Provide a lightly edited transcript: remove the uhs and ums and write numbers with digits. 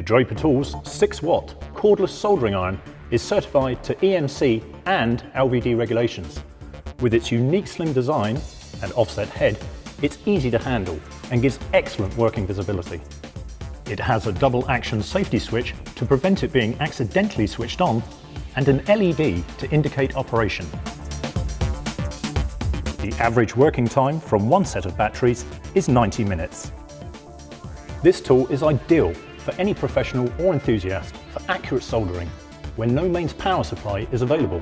The Draper Tool's 6-watt cordless soldering iron is certified to EMC and LVD regulations. With its unique slim design and offset head, it's easy to handle and gives excellent working visibility. It has a double action safety switch to prevent it being accidentally switched on and an LED to indicate operation. The average working time from one set of batteries is 90 minutes. This tool is ideal for any professional or enthusiast for accurate soldering when no mains power supply is available.